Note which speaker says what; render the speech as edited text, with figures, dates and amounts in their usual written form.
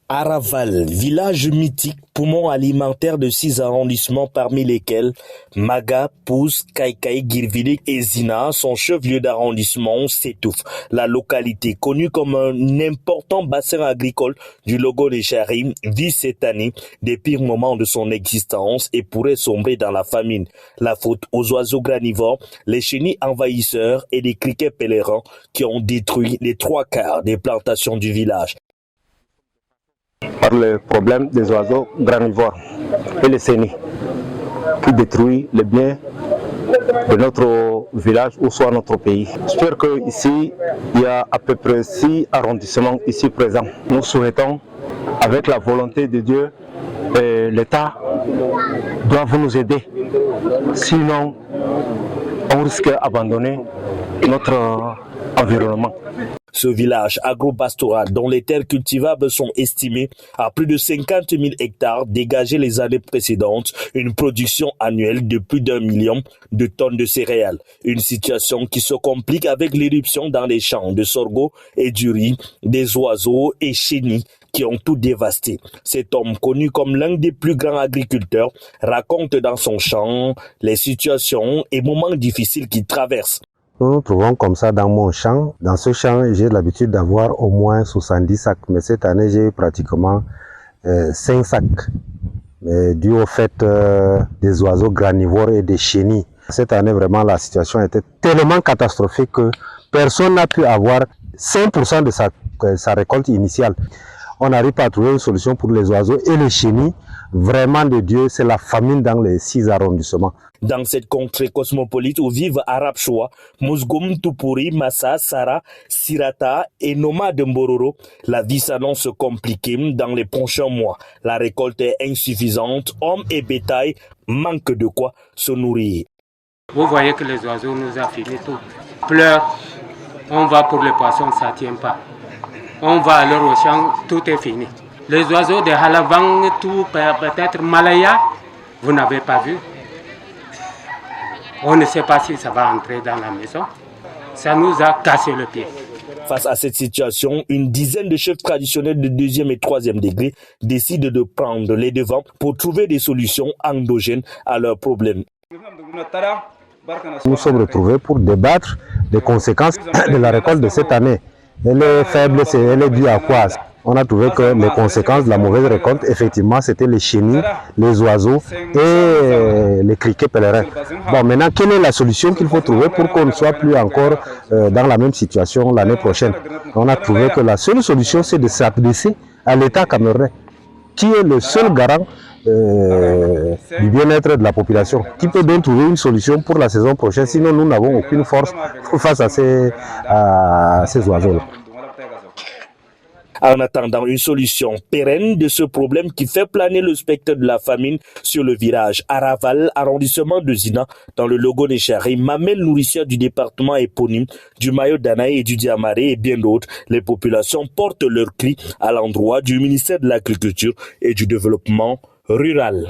Speaker 1: Araval, village mythique, poumon alimentaire de 6 arrondissements parmi lesquels Maga, Pousse, Kaikaï, Girvili et Zina, son chef-lieu d'arrondissement, s'étouffe. La localité, connue comme un important bassin agricole du Logo-Léchari, vit cette année des pires moments de son existence et pourrait sombrer dans la famine. La faute aux oiseaux granivores, les chenilles envahisseurs et les criquets pèlerins qui ont détruit les 3/4 des plantations du village.
Speaker 2: Par le problème des oiseaux granivores et les chenilles qui détruisent les biens de notre village ou soit notre pays. J'espère qu'ici, il y a à peu près 6 arrondissements ici présents. Nous souhaitons, avec la volonté de Dieu, l'État doit nous aider. Sinon, on risque d'abandonner notre environnement.
Speaker 1: Ce village agropastoral dont les terres cultivables sont estimées à plus de 50 000 hectares dégageait les années précédentes une production annuelle de plus d'1 million de tonnes de céréales. Une situation qui se complique avec l'éruption dans les champs de sorgho et du riz, des oiseaux et chenilles qui ont tout dévasté. Cet homme, connu comme l'un des plus grands agriculteurs, raconte dans son chant les situations et moments difficiles qu'il traverse.
Speaker 3: Nous nous trouvons comme ça dans mon champ. Dans ce champ, j'ai l'habitude d'avoir au moins 70 sacs. Mais cette année, j'ai eu pratiquement 5 sacs. Mais dû au fait des oiseaux granivores et des chenilles. Cette année, vraiment, la situation était tellement catastrophique que personne n'a pu avoir 5% de sa récolte initiale. On n'arrive pas à trouver une solution pour les oiseaux et les chenilles. Vraiment de Dieu, c'est la famine dans les 6 arrondissements.
Speaker 1: Dans cette contrée cosmopolite où vivent Arab Choua, Mousgoum, Tupuri, Massa, Sara, Sirata et Noma de Mbororo, la vie s'annonce compliquée dans les prochains mois. La récolte est insuffisante, hommes et bétail manquent de quoi se nourrir.
Speaker 4: Vous voyez que les oiseaux nous ont fini tout. Pleure, on va pour les poissons, ça ne tient pas. On va alors au champ, tout est fini. Les oiseaux de Halavang, tout peut-être Malaya, vous n'avez pas vu. On ne sait pas si ça va entrer dans la maison. Ça nous a cassé le pied.
Speaker 1: Face à cette situation, une dizaine de chefs traditionnels de 2e et 3e degré décident de prendre les devants pour trouver des solutions endogènes à leurs problèmes.
Speaker 3: Nous sommes retrouvés pour débattre des conséquences de la récolte de cette année. Elle est faible, elle est due à quoi? On a trouvé que les conséquences de la mauvaise récolte, effectivement, c'était les chenilles, les oiseaux et les criquets pèlerins. Bon, maintenant, quelle est la solution qu'il faut trouver pour qu'on ne soit plus encore dans la même situation l'année prochaine? On a trouvé que la seule solution, c'est de s'adresser à l'État camerounais, qui est le seul garant du bien-être de la population, qui peut bien trouver une solution pour la saison prochaine, sinon nous n'avons aucune force face à ces oiseaux-là.
Speaker 1: En attendant une solution pérenne de ce problème qui fait planer le spectre de la famine sur le village Araval, arrondissement de Zina, dans le Logo-Léchari, mamelle nourricière du département éponyme du Mayo Danaï et du Diamaré et bien d'autres, les populations portent leur cri à l'endroit du ministère de l'Agriculture et du Développement rural.